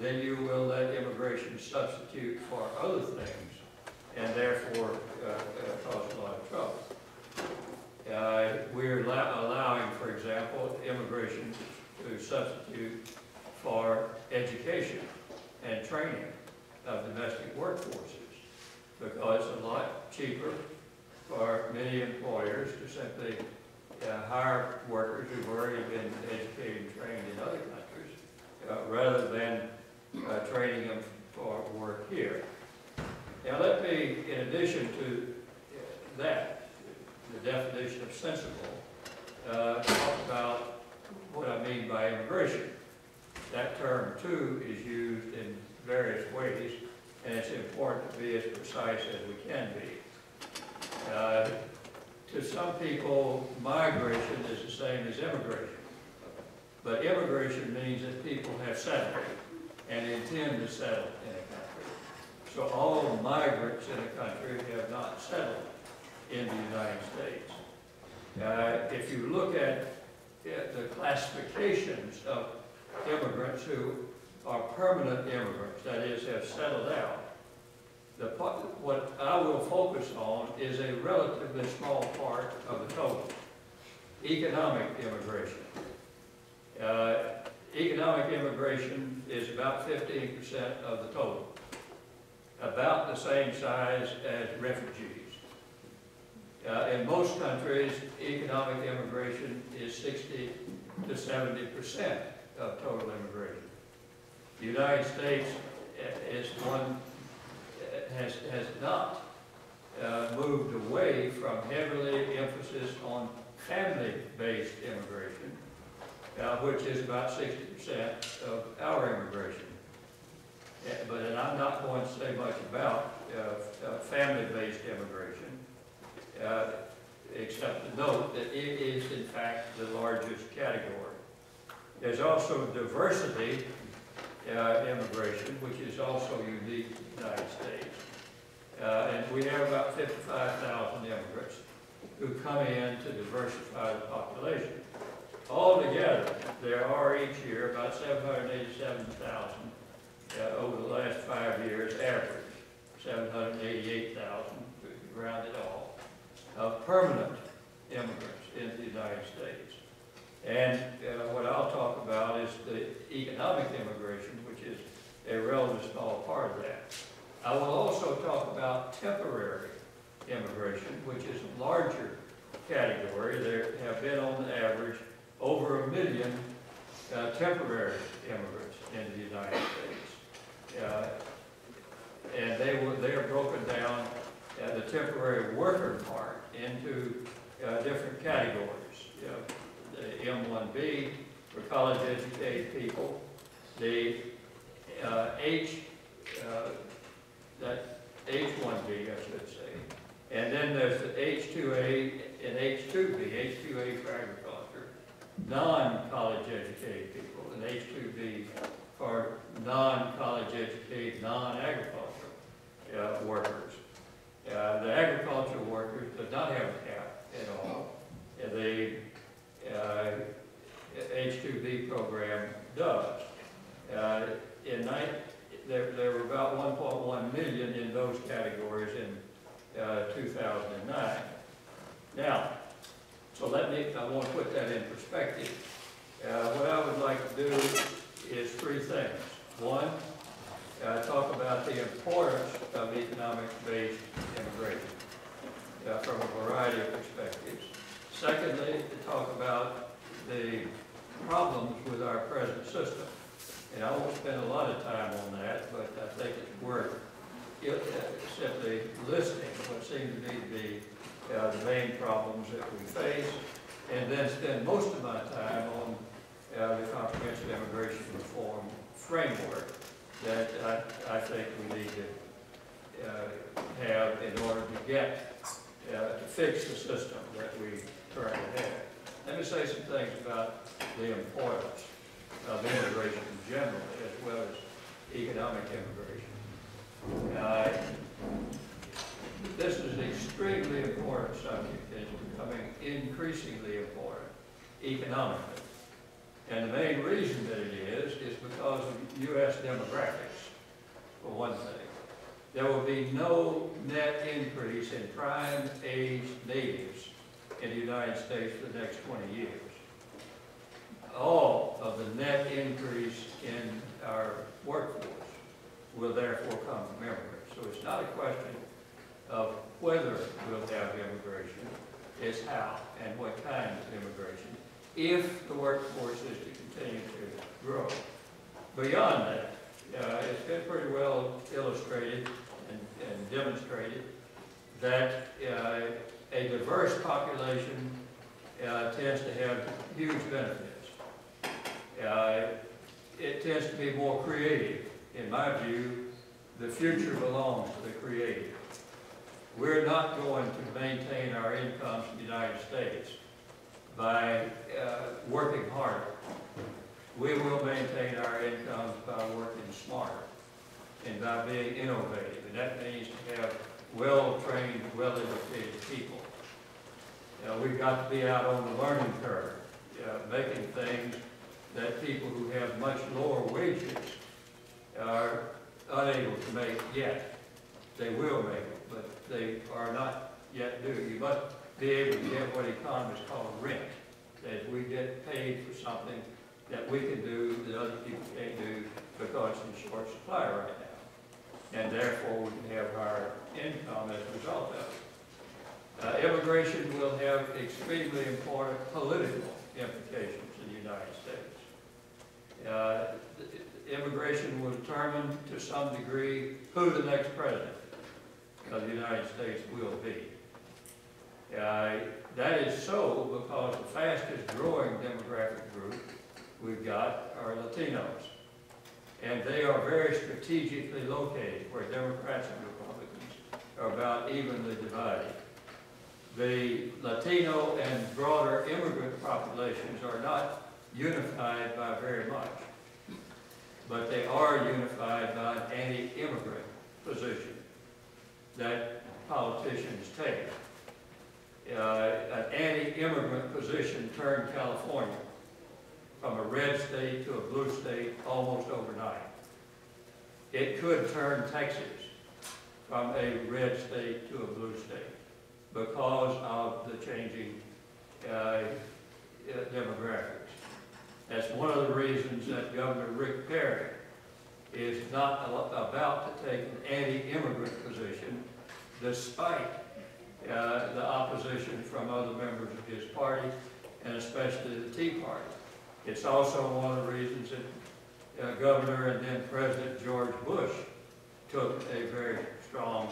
then you will let immigration substitute for other things and therefore cause a lot of trouble. We're allowing, for example, immigration to substitute for education and training of domestic workforces, because it's a lot cheaper for many employers to simply hire workers who've already been educated and trained in other countries, rather than training them for work here. Now let me, in addition to that, the definition of sensible, talk about what I mean by immigration. That term, too, is used in various ways, and it's important to be as precise as we can be. To some people, migration is the same as immigration. But immigration means that people have settled and intend to settle in a country. So all migrants in a country have not settled in the United States. If you look at the classifications of immigrants who are permanent immigrants, that is, have settled out, what I will focus on is a relatively small part of the total. Economic immigration. Economic immigration is about 15% of the total, about the same size as refugees. In most countries, economic immigration is 60 to 70% of total immigration. The United States has not moved away from heavily emphasis on family-based immigration, which is about 60% of our immigration. And I'm not going to say much about family-based immigration, except to note that it is, in fact, the largest category. There's also diversity immigration, which is also unique to the United States. And we have about 55,000 immigrants who come in to diversify the population. Altogether, there are each year about 787,000 over the last 5 years, average 788,000, to round it all, of permanent immigrants into the United States. And what I'll talk about is the economic immigration, which is a relatively small part of that. I will also talk about temporary immigration, which is a larger category. There have been, on the average, over 1 million temporary immigrants into the United States. And they are broken down, the temporary worker part, into different categories. The M1B for college-educated people, the H1B, I should say, and then there's the H2A and H2B, H2A for agriculture, non-college educated people, and H2B for non-college educated, non-agricultural workers. The agricultural workers do not have a cap at all. The H2B program does. There were about 1.1 million in those categories in 2009. Now, so I want to put that in perspective. What I would like to do is 3 things. One, talk about the importance of economic-based immigration from a variety of perspectives. Secondly, to talk about the problems with our present system. And I won't spend a lot of time on that, but I think it's worth simply listing what seem to me to be the main problems that we face, and then spend most of my time on the comprehensive immigration reform framework that I think we need to have in order to get to fix the system that we currently have. Let me say some things about the importance of immigration in general, as well as economic immigration. This is an extremely important subject, and it's becoming increasingly important economically. And the main reason that it is because of U.S. demographics, for one thing. There will be no net increase in prime-age natives in the United States for the next 20 years. All of the net increase in our workforce will therefore come from immigrants. So it's not a question of whether we'll have immigration, it's how and what kind of immigration, if the workforce is to continue to grow. Beyond that, it's been pretty well illustrated and demonstrated that a diverse population tends to have huge benefits. It tends to be more creative. In my view, the future belongs to the creative. We're not going to maintain our incomes in the United States by working harder. We will maintain our incomes by working smarter and by being innovative. And that means to have well-trained, well-educated people. We've got to be out on the learning curve, making things that people who have much lower wages are unable to make yet. They will make it, but they are not yet due. You must be able to get what economists call rent, that we get paid for something that we can do that other people can't do because it's in short supply right now. And therefore we can have higher income as a result of it. Immigration will have extremely important political implications in the United States. Immigration will determine to some degree who the next president of the United States will be. That is so because the fastest growing demographic group we've got are Latinos. And they are very strategically located, where Democrats and Republicans are about evenly divided. The Latino and broader immigrant populations are not unified by very much, but they are unified by an anti-immigrant position that politicians take. An anti-immigrant position turned California from a red state to a blue state almost overnight. It could turn Texas from a red state to a blue state because of the changing demographics. That's one of the reasons that Governor Rick Perry is not about to take an anti-immigrant position, despite the opposition from other members of his party, and especially the Tea Party. It's also one of the reasons that Governor and then President George Bush took a very strong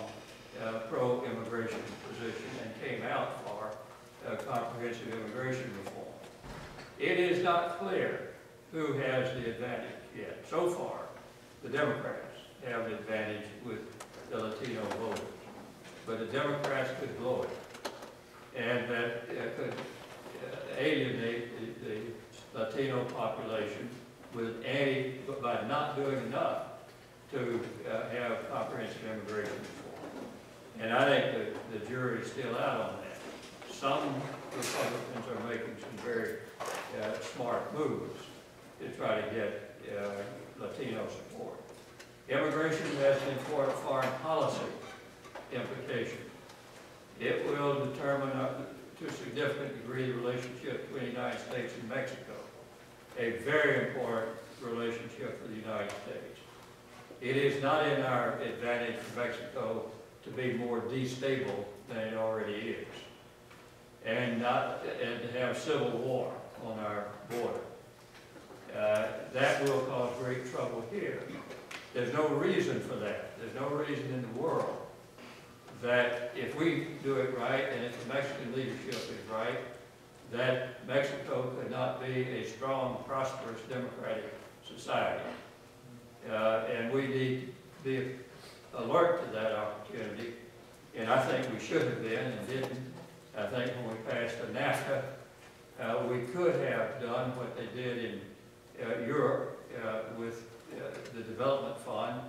pro-immigration position and came out for comprehensive immigration reform. It is not clear who has the advantage yet. So far, the Democrats have the advantage with the Latino voters, but the Democrats could blow it, and that could alienate the Latino population by not doing enough to have comprehensive immigration reform. And I think that the jury is still out on that. Some Republicans are making some very smart moves to try to get Latino support. Immigration has an important foreign policy implication. It will determine to a significant degree the relationship between the United States and Mexico, a very important relationship for the United States. It is not in our advantage for Mexico to be more destable than it already is, and to have civil war on our border. That will cause great trouble here. There's no reason for that. There's no reason in the world that if we do it right and if the Mexican leadership is right, that Mexico could not be a strong, prosperous, democratic society. And we need to be alert to that opportunity. And I think we should have been and didn't. I think when we passed the NAFTA, we could have done what they did in Europe with the development fund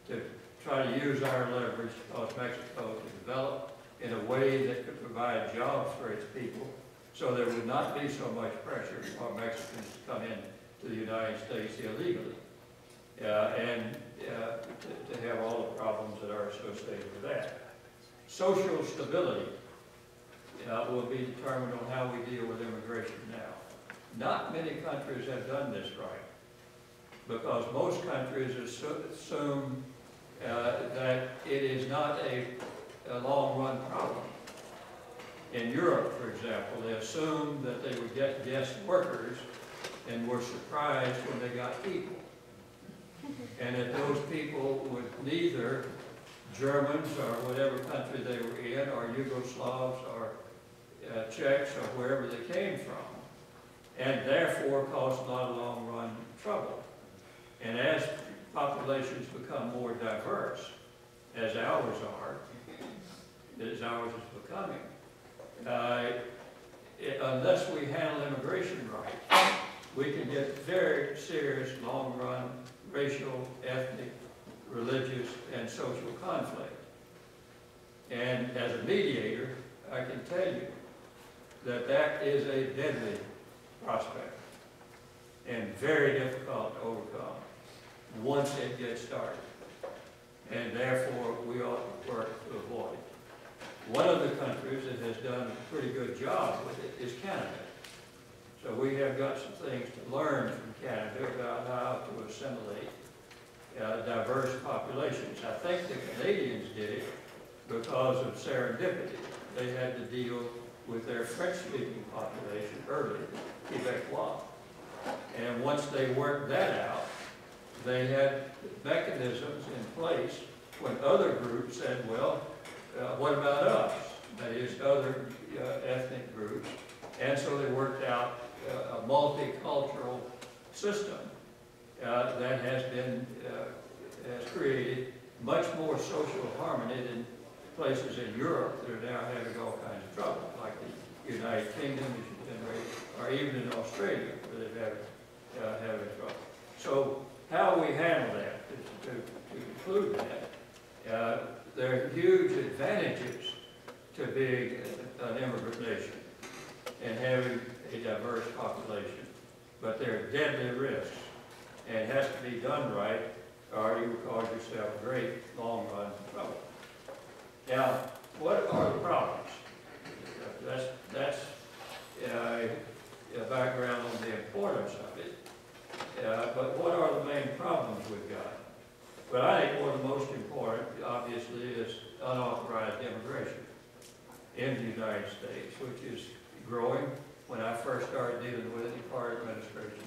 to try to use our leverage to cause Mexico to develop in a way that could provide jobs for its people, so there would not be so much pressure for Mexicans to come in to the United States illegally. to have all the problems that are associated with that. Social stability will be determined on how we deal with immigration now. Not many countries have done this right, because most countries assume that it is not a long-run problem. In Europe, for example, they assumed that they would get guest workers and were surprised when they got people. And that those people would neither Germans or whatever country they were in, or Yugoslavs or Czechs or wherever they came from, and therefore caused a lot of long-run trouble. And as populations become more diverse, as ours is becoming, unless we handle immigration right, we can get very serious long-run racial, ethnic, religious, and social conflict. And as a mediator, I can tell you that that is a deadly prospect and very difficult to overcome once it gets started. And therefore, we ought to work to avoid it. One of the countries that has done a pretty good job with it is Canada. So we have got some things to learn from Canada about how to assimilate diverse populations. I think the Canadians did it because of serendipity. They had to deal with their French-speaking population early, Quebecois. And once they worked that out, they had mechanisms in place when other groups said, well, what about us? That is, other ethnic groups. And so they worked out a multicultural system that has created much more social harmony than places in Europe that are now having all kinds of trouble, like the United Kingdom, as you've been raised, or even in Australia, where they're having trouble. So how we handle that, to conclude that, there are huge advantages to being an immigrant nation and having a diverse population, but there are deadly risks, and it has to be done right, or you will cause yourself great long-run trouble. Now, what are the problems? That's a background on the importance of it. But what are the main problems we've got? Well, I think one of the most important, obviously, is unauthorized immigration in the United States, which is growing. When I first started dealing with it in prior administration,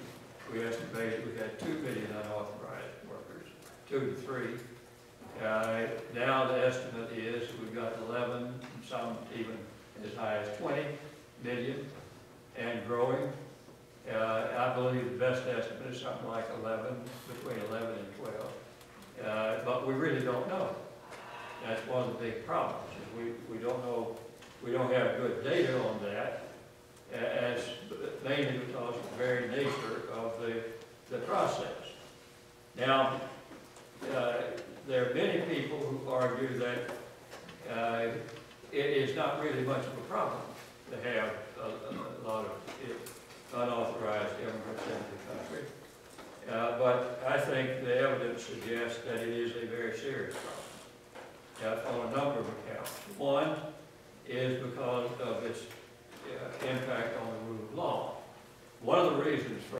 we estimated we had 2 million unauthorized workers, 2 to 3. Now the estimate is we've got 11, some even as high as 20 million, and growing. I believe the best estimate is something like 11, between 11 and 12. But we really don't know. That's one of the big problems. Is we don't know. We don't have good data on that, as mainly because of the very nature of the process. Now, there are many people who argue that it is not really much of a problem to have a lot of unauthorized immigrants into the country. But I think the evidence suggests that it is a very serious problem on a number of accounts. One is because of its impact on the rule of law. One of the reasons for